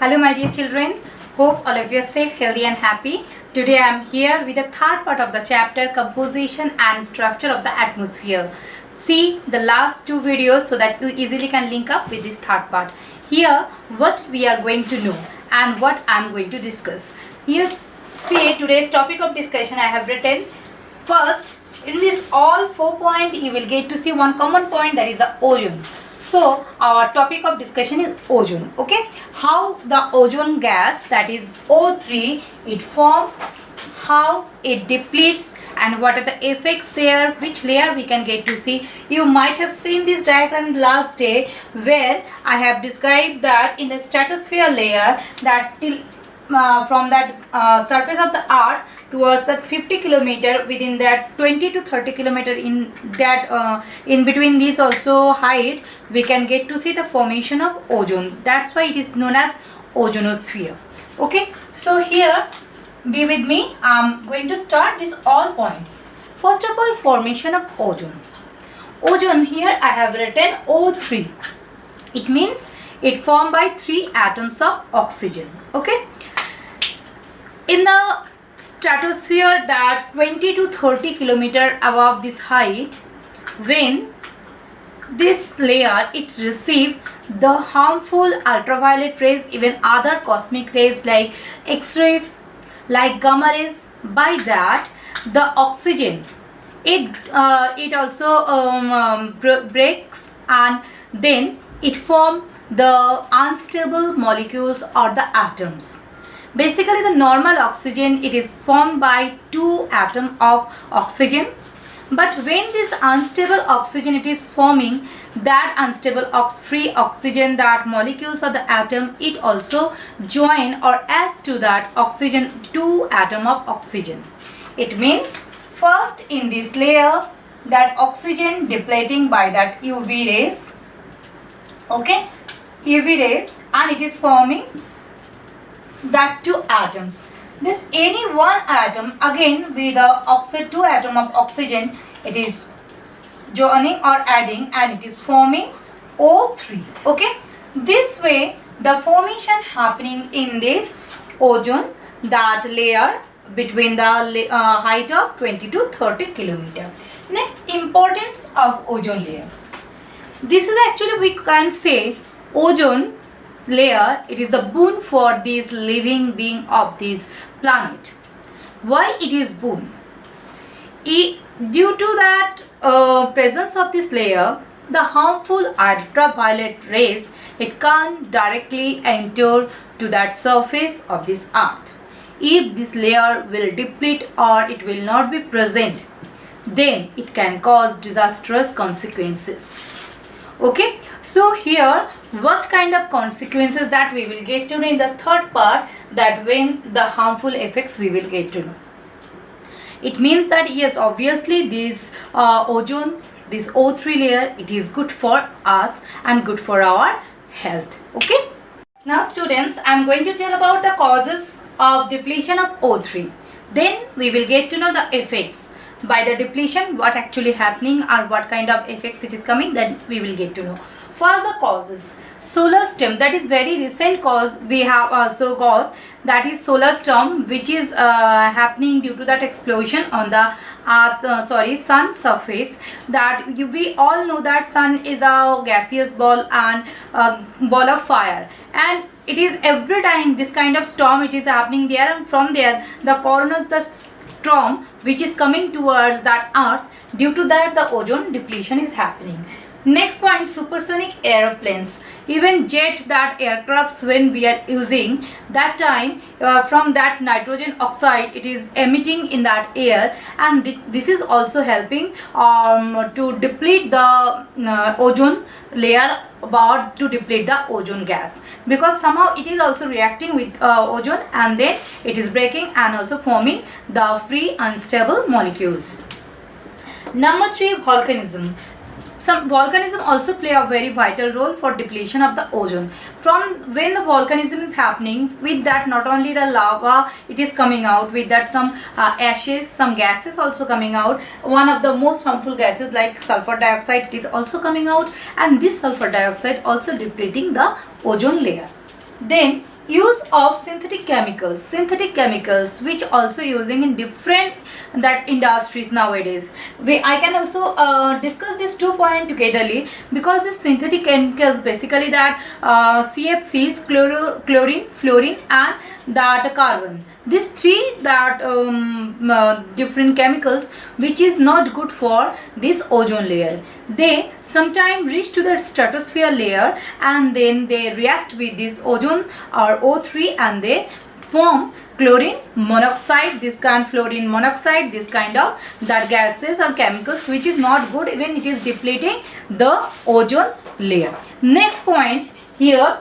Hello my dear children, hope all of you are safe, healthy and happy. Today I am here with the third part of the chapter composition and structure of the atmosphere. See the last two videos so that you easily can link up with this third part. Here what we are going to know and what I am going to discuss. Here see today's topic of discussion I have written. First, in this all 4 points you will get to see one common point, that is the ozone. So our topic of discussion is ozone. Okay, how the ozone gas, that is O3, it forms, how it depletes, and what are the effects there, which layer we can get to see. You might have seen this diagram last day where I have described that in the stratosphere layer, that till from that surface of the earth towards that 50 kilometer, within that 20 to 30 kilometer, in that in between these also height, we can get to see the formation of ozone. That's why it is known as ozonosphere. Okay, so here be with me. I'm going to start these all points. First of all, formation of ozone. Ozone, here I have written O3. It means it formed by 3 atoms of oxygen. Okay, in the stratosphere, that 20 to 30 kilometer above this height, when this layer it receive the harmful ultraviolet rays, even other cosmic rays like X-rays, like gamma rays, by that the oxygen it also breaks, and then it form the unstable molecules or the atoms. Basically the normal oxygen, it is formed by 2 atoms of oxygen, but when this unstable oxygen it is forming, that unstable free oxygen, that molecules of the atom, it also join or add to that oxygen 2 atom of oxygen. It means first in this layer that oxygen depleting by that UV rays, okay, UV rays, and it is forming that 2 atoms. This any one atom again with the 2 atom of oxygen, it is joining or adding, and it is forming O3. Okay, this way the formation happening in this ozone, that layer between the height of 20 to 30 kilometer. Next, importance of ozone layer. This is actually, we can say, ozone layer, it is the boon for this living being of this planet. Why it is boon? Due to that presence of this layer, the harmful ultraviolet rays, it can't directly enter to that surface of this earth. If this layer will deplete or it will not be present, then it can cause disastrous consequences. Okay, so here what kind of consequences that we will get to know in the third part, that when the harmful effects we will get to know. It means that yes, obviously this ozone, this O3 layer, it is good for us and good for our health. Okay, now students, I am going to tell about the causes of depletion of O3. Then we will get to know the effects by the depletion, what actually happening or what kind of effects it is coming, then we will get to know. First, the causes. Solar storm, that is very recent cause we have also got, that is solar storm, which is happening due to that explosion on the earth, sun surface. That we all know that sun is a gaseous ball and ball of fire, and it is every time this kind of storm it is happening there, and from there the coroners, the storm which is coming towards that earth, due to that the ozone depletion is happening. Next point, supersonic airplanes, even jet, that aircrafts when we are using that time, from that nitrogen oxide it is emitting in that air, and this is also helping to deplete the ozone layer, about to deplete the ozone gas, because somehow it is also reacting with ozone, and then it is breaking and also forming the free unstable molecules. Number 3, volcanism. Some volcanism also play a very vital role for depletion of the ozone. From when the volcanism is happening, with that not only the lava it is coming out, with that some ashes, some gases also coming out. One of the most harmful gases like sulfur dioxide, it is also coming out, and this sulfur dioxide also depleting the ozone layer. Then use of synthetic chemicals which also using in different that industries nowadays. I can also discuss these 2 points togetherly, because the synthetic chemicals basically that CFCs, chlorine, fluorine and that carbon, these 3 that different chemicals which is not good for this ozone layer. They sometimes reach to the stratosphere layer and then they react with this ozone or O3 and they form chlorine monoxide, this kind fluorine monoxide, this kind of that gases or chemicals which is not good, even it is depleting the ozone layer. Next point here,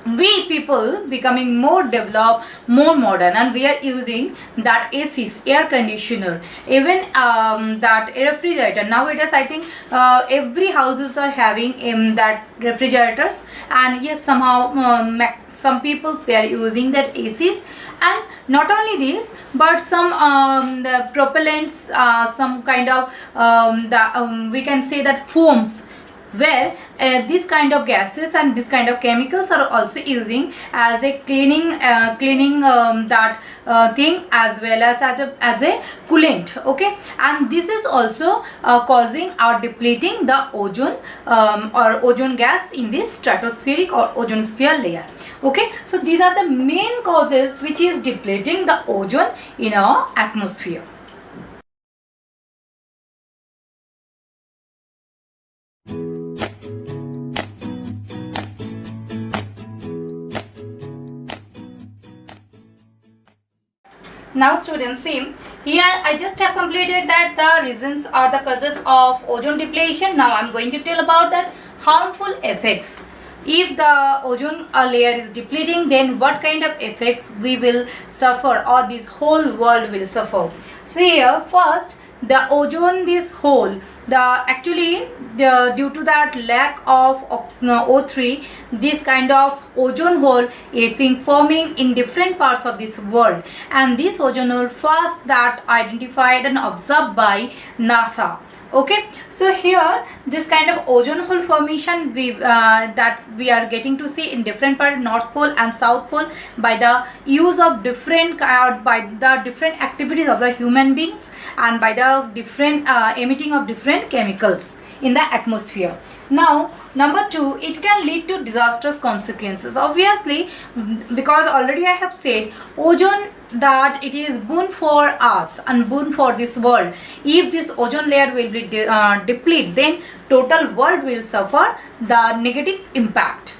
we people becoming more developed, more modern, and we are using that ACs, air conditioner, even that refrigerator. Nowadays I think every houses are having that refrigerators, and yes, somehow some people they are using that ACs. And not only this, but some the propellants, some kind of we can say that foams, where this kind of gases and this kind of chemicals are also using as a cleaning that thing, as well as a coolant. Okay, and this is also causing or depleting the ozone or ozone gas in this stratospheric or ozonosphere layer. Okay, so these are the main causes which is depleting the ozone in our atmosphere. Now students, see here I just have completed that the reasons or the causes of ozone depletion. Now I am going to tell about that harmful effects. If the ozone layer is depleting, then what kind of effects we will suffer or this whole world will suffer. See here, first the ozone, this hole, due to that lack of O3, this kind of ozone hole is forming in different parts of this world, and this ozone hole first that identified and observed by NASA. Okay, so here this kind of ozone hole formation that we are getting to see in different part, North Pole and South Pole, by the use of different by the different activities of the human beings and by the different emitting of different chemicals in the atmosphere. Now number 2, it can lead to disastrous consequences, obviously, because already I have said ozone that it is boon for us and boon for this world. If this ozone layer will be deplete, then total world will suffer the negative impact.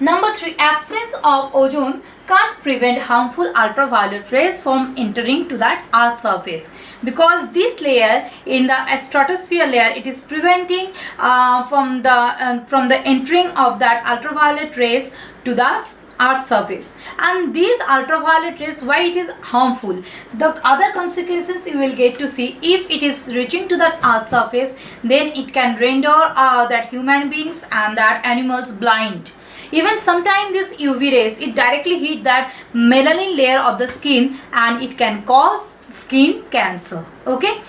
Number 3, absence of ozone can't prevent harmful ultraviolet rays from entering to that Earth's surface, because this layer in the stratosphere layer, it is preventing from the entering of that ultraviolet rays to the Earth's surface. And these ultraviolet rays, why it is harmful, the other consequences you will get to see. If it is reaching to that Earth's surface, then it can render that human beings and that animals blind. Even sometimes this UV rays, it directly hit that melanin layer of the skin and it can cause skin cancer. Okay,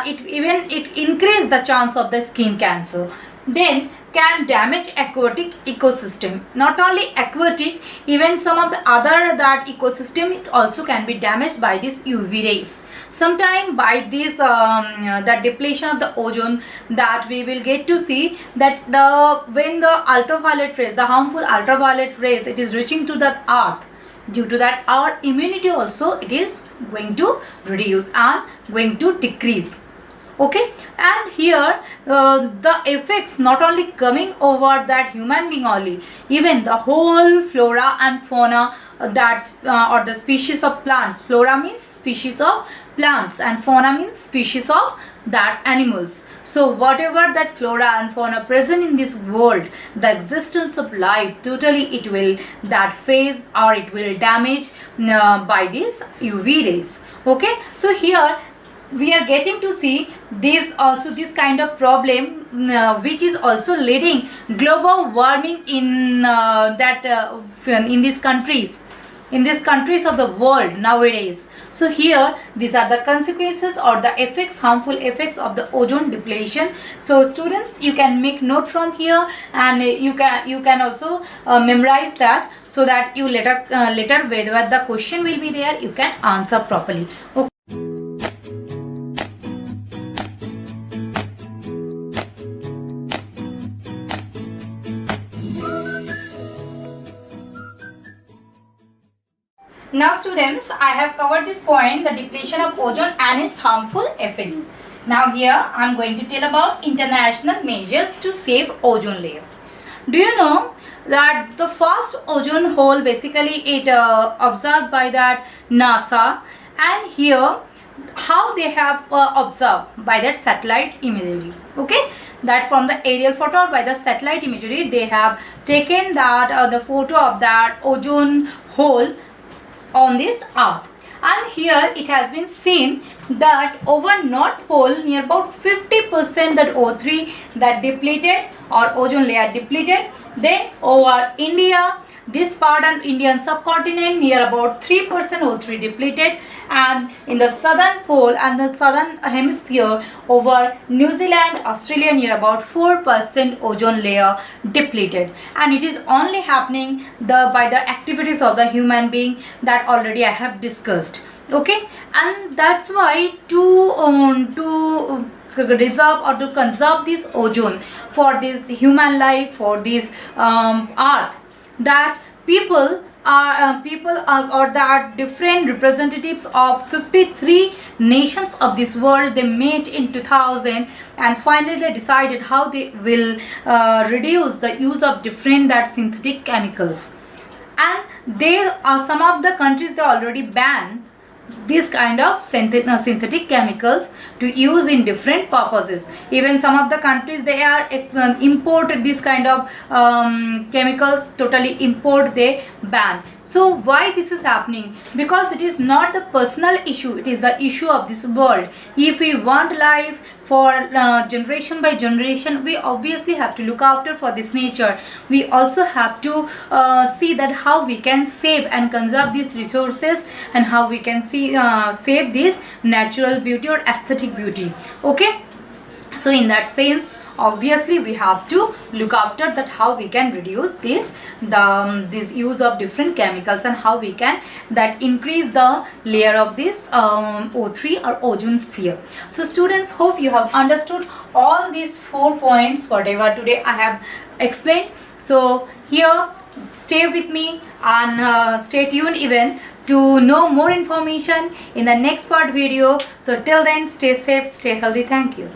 it increase the chance of the skin cancer. Then can damage aquatic ecosystem. Not only aquatic, even some of the other that ecosystem, it also can be damaged by this UV rays. Sometime by this the depletion of the ozone, that we will get to see that when the ultraviolet rays, the harmful ultraviolet rays, it is reaching to the earth, due to that our immunity also it is going to reduce and going to decrease. Okay, and here the effects not only coming over that human being only, even the whole flora and fauna that or the species of plants. Flora means species of plants and fauna means species of that animals. So whatever that flora and fauna present in this world, the existence of life, totally it will that phase or it will damage by these UV rays. Okay, so here we are getting to see this kind of problem which is also leading global warming in in these countries of the world nowadays. So here these are the consequences or the effects, harmful effects of the ozone depletion. So students, you can make note from here and you can also memorize that. so that you later whether the question will be there, you can answer properly. Okay. Now students, I have covered this point, the depletion of ozone and its harmful effects. Now here I am going to tell about international measures to save ozone layer. Do you know that the first ozone hole basically it observed by that NASA, and here how they have observed by that satellite imagery. Okay, that from the aerial photo or by the satellite imagery they have taken that the photo of that ozone hole on this earth, and here it has been seen that over North Pole near about 50% that O3 that depleted or ozone layer depleted. Then over India, this part and Indian subcontinent near about 3% O3 depleted, and in the southern pole and the southern hemisphere over New Zealand, Australia near about 4% ozone layer depleted. And it is only happening by the activities of the human being that already I have discussed. Okay, and that's why to reserve or to conserve this ozone for this human life, for this earth, that people are or that different representatives of 53 nations of this world, they met in 2000, and finally they decided how they will reduce the use of different that synthetic chemicals. And there are some of the countries, they already ban this kind of synthetic chemicals to use in different purposes. Even some of the countries, they are import this kind of chemicals, totally import, they ban. So why this is happening? Because it is not the personal issue, it is the issue of this world. If we want life for generation by generation, we obviously have to look after for this nature. We also have to see that how we can save and conserve these resources, and how we can save this natural beauty or aesthetic beauty. Okay, so in that sense, obviously we have to look after that how we can reduce this use of different chemicals, and how we can that increase the layer of this O3 or ozone sphere. So students, hope you have understood all these 4 points whatever today I have explained. So here, stay with me and stay tuned even to know more information in the next part video. So till then, stay safe, stay healthy. Thank you.